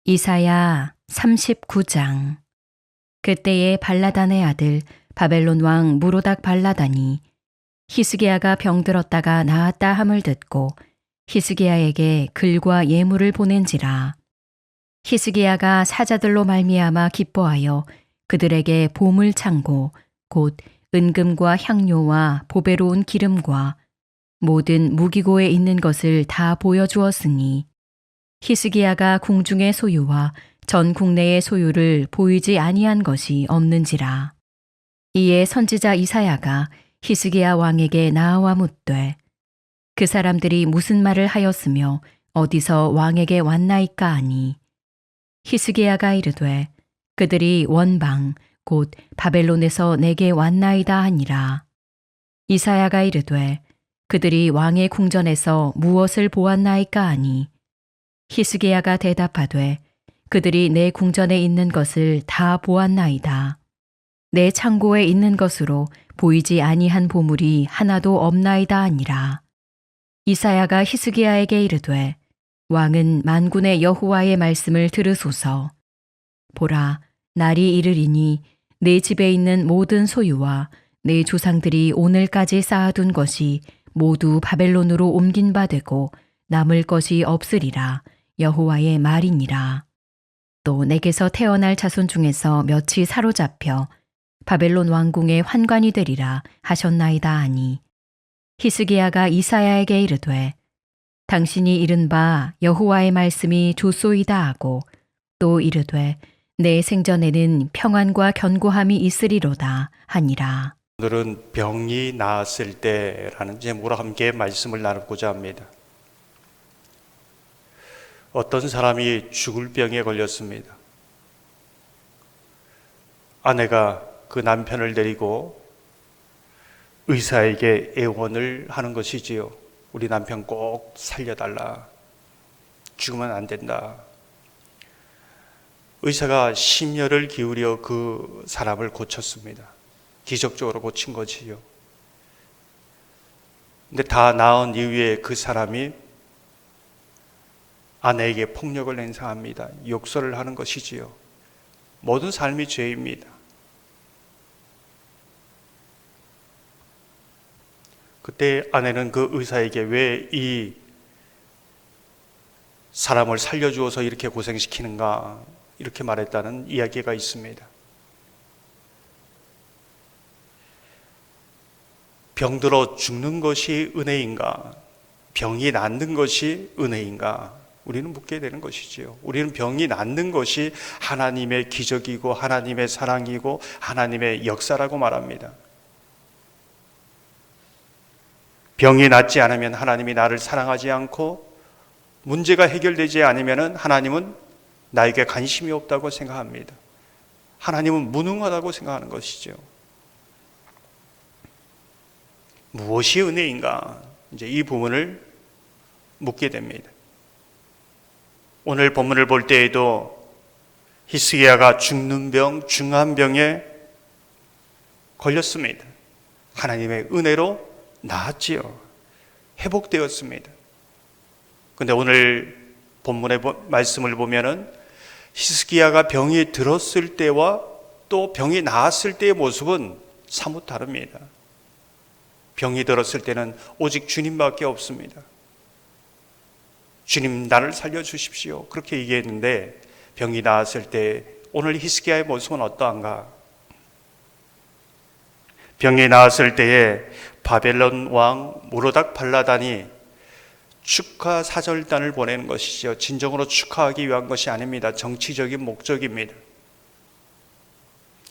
이사야 39장. 그때에 발라단의 아들 바벨론 왕 무로닥 발라단이 히스기야가 병들었다가 나았다 함을 듣고 히스기야에게 글과 예물을 보낸지라. 히스기야가 사자들로 말미암아 기뻐하여 그들에게 보물 창고 곧 은금과 향료와 보배로운 기름과 모든 무기고에 있는 것을 다 보여주었으니 히스기야가 궁중의 소유와 전 국내의 소유를 보이지 아니한 것이 없는지라. 이에 선지자 이사야가 히스기야 왕에게 나아와 묻되 그 사람들이 무슨 말을 하였으며 어디서 왕에게 왔나이까 하니 히스기야가 이르되 그들이 원방 곧 바벨론에서 내게 왔나이다 하니라. 이사야가 이르되 그들이 왕의 궁전에서 무엇을 보았나이까 하니 히스기야가 대답하되 그들이 내 궁전에 있는 것을 다 보았나이다. 내 창고에 있는 것으로 보이지 아니한 보물이 하나도 없나이다 하니라. 이사야가 히스기야에게 이르되 왕은 만군의 여호와의 말씀을 들으소서. 보라, 날이 이르리니 내 집에 있는 모든 소유와 내 조상들이 오늘까지 쌓아둔 것이 모두 바벨론으로 옮긴 바 되고 남을 것이 없으리라. 여호와의 말이니라. 또 내게서 태어날 자손 중에서 몇이 사로잡혀 바벨론 왕궁의 환관이 되리라 하셨나이다 하니 히스기야가 이사야에게 이르되 당신이 이른 바 여호와의 말씀이 좋소이다 하고 또 이르되 내 생전에는 평안과 견고함이 있으리로다 하니라. 오늘은 병이 나았을 때라는 제목으로 함께 말씀을 나누고자 합니다. 어떤 사람이 죽을 병에 걸렸습니다. 아내가 그 남편을 데리고 의사에게 애원을 하는 것이지요. 우리 남편 꼭 살려달라. 죽으면 안 된다. 의사가 심혈을 기울여 그 사람을 고쳤습니다. 기적적으로 고친 것이요. 근데 다 나은 이후에 그 사람이 아내에게 폭력을 행사합니다. 욕설을 하는 것이지요. 모든 삶이 죄입니다. 그때 아내는 그 의사에게 왜 이 사람을 살려주어서 이렇게 고생시키는가 이렇게 말했다는 이야기가 있습니다. 병들어 죽는 것이 은혜인가? 병이 낫는 것이 은혜인가? 우리는 묻게 되는 것이지요. 우리는 병이 낫는 것이 하나님의 기적이고 하나님의 사랑이고 하나님의 역사라고 말합니다. 병이 낫지 않으면 하나님이 나를 사랑하지 않고 문제가 해결되지 않으면 하나님은 나에게 관심이 없다고 생각합니다. 하나님은 무능하다고 생각하는 것이죠. 무엇이 은혜인가? 이제 이 부분을 묻게 됩니다. 오늘 본문을 볼 때에도 히스기야가 죽는 병, 중한 병에 걸렸습니다. 하나님의 은혜로 나았지요. 회복되었습니다. 그런데 오늘 본문의 말씀을 보면은 히스기야가 병이 들었을 때와 또 병이 나았을 때의 모습은 사뭇 다릅니다. 병이 들었을 때는 오직 주님밖에 없습니다. 주님 나를 살려주십시오. 그렇게 얘기했는데 병이 나았을 때 오늘 히스기야의 모습은 어떠한가? 병이 나았을 때에 바벨론 왕 무로닥 발라단이 축하 사절단을 보내는 것이죠. 진정으로 축하하기 위한 것이 아닙니다. 정치적인 목적입니다.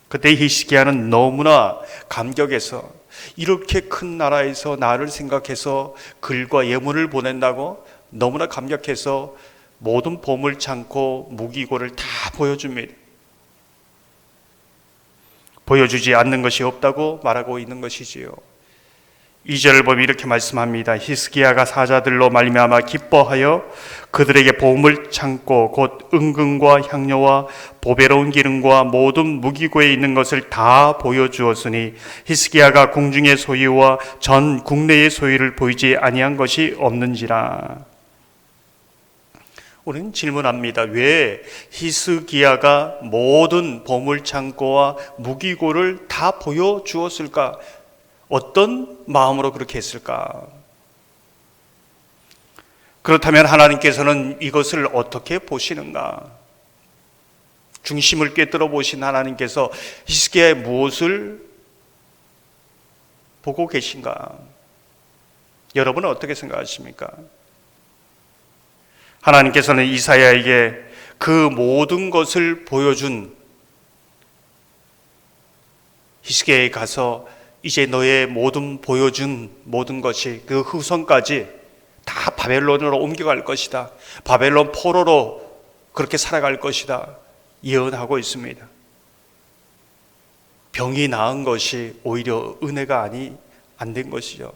그때 히스기야는 너무나 감격해서 이렇게 큰 나라에서 나를 생각해서 글과 예물을 보낸다고 너무나 감격해서 모든 보물 창고 무기고를 다 보여줍니다. 보여주지 않는 것이 없다고 말하고 있는 것이지요. 2절을 보면 이렇게 말씀합니다. 히스기야가 사자들로 말미암아 기뻐하여 그들에게 보물 창고 곧 은금과 향료와 보배로운 기름과 모든 무기고에 있는 것을 다 보여주었으니 히스기야가 궁중의 소유와 전 국내의 소유를 보이지 아니한 것이 없는지라. 우리는 질문합니다. 왜 히스기야가 모든 보물창고와 무기고를 다 보여주었을까? 어떤 마음으로 그렇게 했을까? 그렇다면 하나님께서는 이것을 어떻게 보시는가? 중심을 꿰뚫어 보신 하나님께서 히스기야의 무엇을 보고 계신가? 여러분은 어떻게 생각하십니까? 하나님께서는 이사야에게 그 모든 것을 보여준 히스기야에 가서 이제 너의 모든 보여준 모든 것이 그 후손까지 다 바벨론으로 옮겨갈 것이다. 바벨론 포로로 그렇게 살아갈 것이다. 예언하고 있습니다. 병이 나은 것이 오히려 은혜가 안 된 것이죠.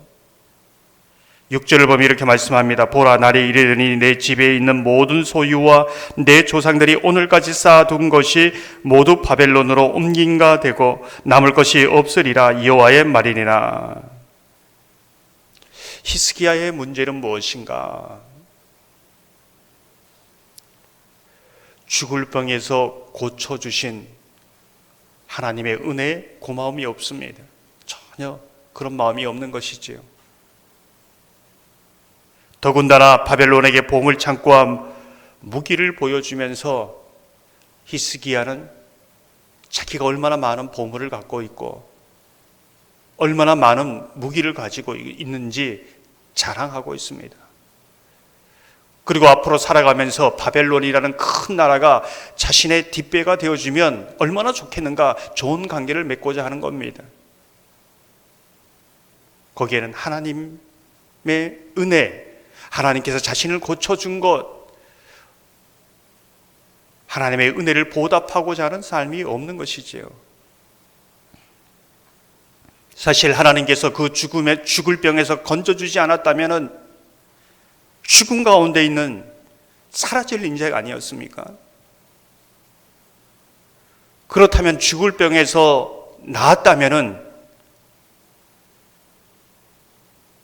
6절을 보면 이렇게 말씀합니다. 보라, 날이 이르더니 내 집에 있는 모든 소유와 내 조상들이 오늘까지 쌓아둔 것이 모두 바벨론으로 옮긴가 되고 남을 것이 없으리라. 여호와의 말이니라. 히스기야의 문제는 무엇인가? 죽을 병에서 고쳐주신 하나님의 은혜에 고마움이 없습니다. 전혀 그런 마음이 없는 것이지요. 더군다나 바벨론에게 보물창고와 무기를 보여주면서 히스기야는 자기가 얼마나 많은 보물을 갖고 있고 얼마나 많은 무기를 가지고 있는지 자랑하고 있습니다. 그리고 앞으로 살아가면서 바벨론이라는 큰 나라가 자신의 뒷배가 되어주면 얼마나 좋겠는가, 좋은 관계를 맺고자 하는 겁니다. 거기에는 하나님의 은혜, 하나님께서 자신을 고쳐준 것, 하나님의 은혜를 보답하고자 하는 삶이 없는 것이지요. 사실 하나님께서 그 죽을 병에서 건져주지 않았다면 죽음 가운데 있는 사라질 인재가 아니었습니까? 그렇다면 죽을 병에서 나았다면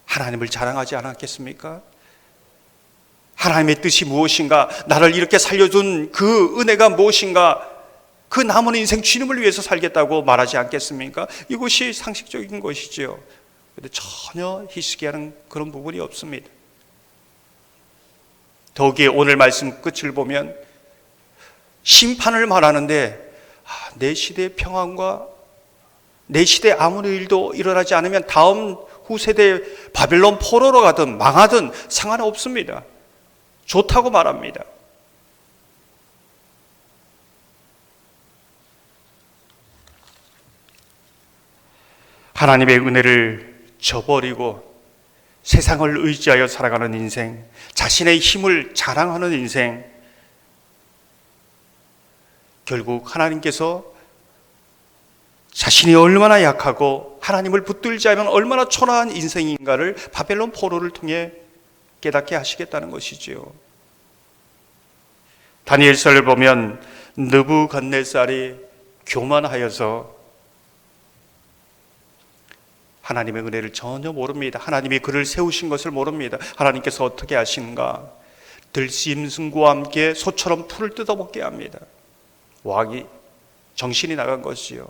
하나님을 자랑하지 않았겠습니까? 하나님의 뜻이 무엇인가? 나를 이렇게 살려준 그 은혜가 무엇인가? 그 남은 인생 주님을 위해서 살겠다고 말하지 않겠습니까? 이것이 상식적인 것이지요. 그런데 전혀 히스기야는 그런 부분이 없습니다. 더욱이 오늘 말씀 끝을 보면 심판을 말하는데 내 시대의 평안과 내 시대에 아무런 일도 일어나지 않으면 다음 후세대 바벨론 포로로 가든 망하든 상관없습니다. 좋다고 말합니다. 하나님의 은혜를 저버리고 세상을 의지하여 살아가는 인생, 자신의 힘을 자랑하는 인생, 결국 하나님께서 자신이 얼마나 약하고 하나님을 붙들지 않으면 얼마나 초라한 인생인가를 바벨론 포로를 통해 깨닫게 하시겠다는 것이지요. 다니엘서를 보면 느부갓네살이 교만하여서 하나님의 은혜를 전혀 모릅니다. 하나님이 그를 세우신 것을 모릅니다. 하나님께서 어떻게 하시는가? 들짐승과 함께 소처럼 풀을 뜯어먹게 합니다. 왕이 정신이 나간 것이요.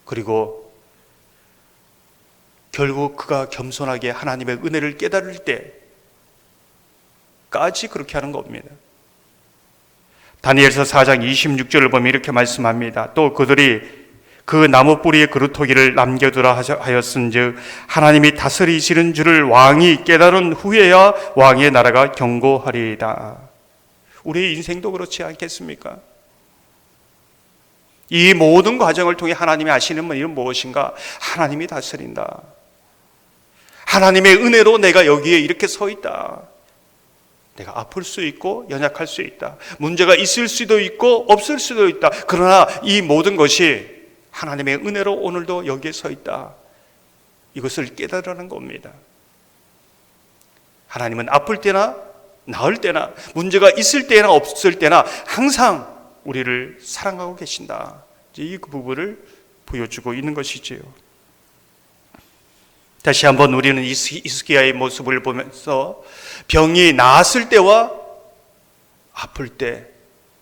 그리고 결국 그가 겸손하게 하나님의 은혜를 깨달을 때까지 그렇게 하는 겁니다. 다니엘서 4장 26절을 보면 이렇게 말씀합니다. 또 그들이 그 나무 뿌리에 그루터기를 남겨두라 하였은즉 하나님이 다스리시는 줄을 왕이 깨달은 후에야 왕의 나라가 견고하리이다. 우리의 인생도 그렇지 않겠습니까? 이 모든 과정을 통해 하나님이 하시는 일은 무엇인가? 하나님이 다스린다. 하나님의 은혜로 내가 여기에 이렇게 서 있다. 내가 아플 수 있고 연약할 수 있다. 문제가 있을 수도 있고 없을 수도 있다. 그러나 이 모든 것이 하나님의 은혜로 오늘도 여기에 서 있다. 이것을 깨달으라는 겁니다. 하나님은 아플 때나 나을 때나 문제가 있을 때나 없을 때나 항상 우리를 사랑하고 계신다. 이 부분을 보여주고 있는 것이지요. 다시 한번 우리는 히스기야의 모습을 보면서 병이 나았을 때와 아플 때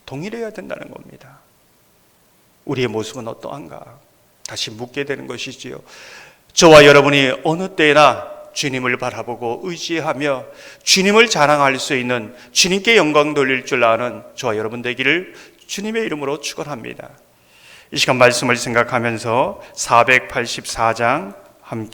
동일해야 된다는 겁니다. 우리의 모습은 어떠한가? 다시 묻게 되는 것이지요. 저와 여러분이 어느 때나 주님을 바라보고 의지하며 주님을 자랑할 수 있는, 주님께 영광 돌릴 줄 아는 저와 여러분 되기를 주님의 이름으로 축원합니다. 이 시간 말씀을 생각하면서 484장 함께